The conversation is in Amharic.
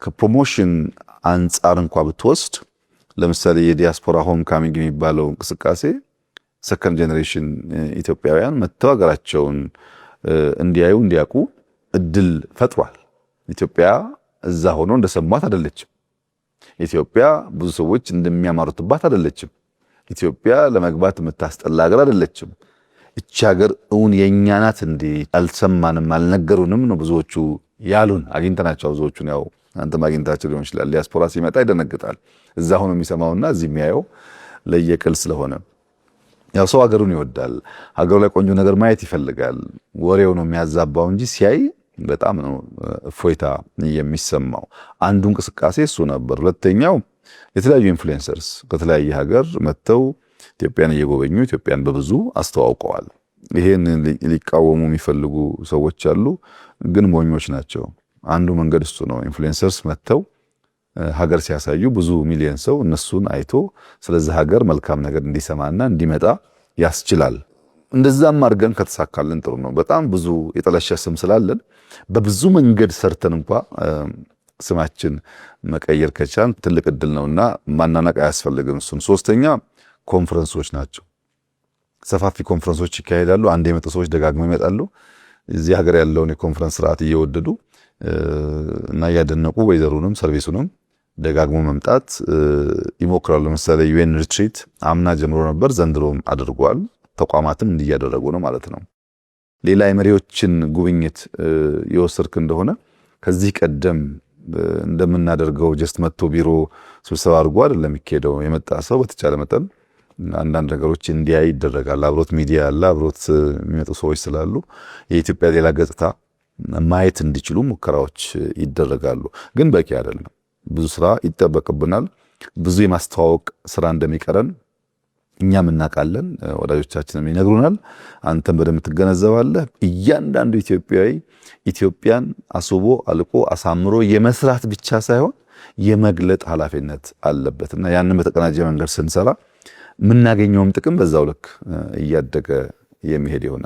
ከፕሮሞሽን አንጻር እንኳን ብትወስድ ለምሳሌ የዲያስፖራ ሆም ካሚንግ የሚባለው እንቅስቃሴ ሰከንድ ጄኔሬሽን ኢትዮጵያውያን መጥተው ሀገራቸውን እንዲያዩ እንዲያውቁ እድል ፈጥሯል። ኢትዮጵያ እዛ ሆኖ እንደሰማት አይደለችም። ኢትዮጵያ ብዙ ሰዎች እንደሚያማሩትባት አይደለችም። ኢትዮጵያ ለመግባት የምታስጠላ ሀገር አይደለችም። እቺ ሀገር እውን የኛ ናት እንዴ? አልሰማንም፣ አልነገሩንም ነው ብዙዎቹ ያሉን። አግኝተናቸው ብዙዎቹን ያው አንተም አግኝታቸው ሊሆን ይችላል። ዲያስፖራ ሲመጣ ይደነግጣል። እዛ ሆኖ የሚሰማውና እዚህ የሚያየው ለየቅል ስለሆነ ያው ሰው ሀገሩን ይወዳል። ሀገሩ ላይ ቆንጆ ነገር ማየት ይፈልጋል። ወሬው ነው የሚያዛባው እንጂ ሲያይ በጣም ነው እፎይታ የሚሰማው። አንዱ እንቅስቃሴ እሱ ነበር። ሁለተኛው የተለያዩ ኢንፍሉዌንሰርስ ከተለያየ ሀገር መጥተው ኢትዮጵያን እየጎበኙ ኢትዮጵያን በብዙ አስተዋውቀዋል። ይሄን ሊቃወሙ የሚፈልጉ ሰዎች አሉ፣ ግን ሞኞች ናቸው። አንዱ መንገድ እሱ ነው። ኢንፍሉዌንሰርስ መጥተው ሀገር ሲያሳዩ ብዙ ሚሊዮን ሰው እነሱን አይቶ ስለዚህ ሀገር መልካም ነገር እንዲሰማና እንዲመጣ ያስችላል። እንደዛም አድርገን ከተሳካልን ጥሩ ነው። በጣም ብዙ የጠለሸ ስም ስላለን በብዙ መንገድ ሰርተን እንኳን ስማችን መቀየር ከቻን ትልቅ እድል ነውና ማናናቅ አያስፈልግም። እሱን ሶስተኛ ኮንፈረንሶች ናቸው። ሰፋፊ ኮንፈረንሶች ይካሄዳሉ። አንድ የመጡ ሰዎች ደጋግመው ይመጣሉ። እዚህ ሀገር ያለውን የኮንፈረንስ ስርዓት እየወደዱ እና ያደነቁ ወይዘሩንም ሰርቪሱንም ደጋግሞ መምጣት ይሞክራሉ። ለምሳሌ ዩኤን ሪትሪት አምና ጀምሮ ነበር፣ ዘንድሮም አድርጓል። ተቋማትም እንዲያደረጉ ነው ማለት ነው። ሌላ የመሪዎችን ጉብኝት የወሰድክ እንደሆነ ከዚህ ቀደም እንደምናደርገው ጀስት መጥቶ ቢሮ ስብሰባ አድርጎ አይደለም የሚካሄደው። የመጣ ሰው በተቻለ መጠን አንዳንድ ነገሮች እንዲያይ ይደረጋል። አብሮት ሚዲያ አለ፣ አብሮት የሚመጡ ሰዎች ስላሉ የኢትዮጵያ ሌላ ገጽታ ማየት እንዲችሉ ሙከራዎች ይደረጋሉ። ግን በቂ አይደለም። ብዙ ስራ ይጠበቅብናል። ብዙ የማስተዋወቅ ስራ እንደሚቀረን እኛም እናውቃለን፣ ወዳጆቻችንም ይነግሩናል። አንተም በደንብ ትገነዘባለህ። እያንዳንዱ ኢትዮጵያዊ ኢትዮጵያን አስቦ አልቆ አሳምሮ የመስራት ብቻ ሳይሆን የመግለጥ ኃላፊነት አለበትና ያንን በተቀናጀ መንገድ ስንሰራ የምናገኘውም ጥቅም በዛው ልክ እያደገ የሚሄድ ይሆናል።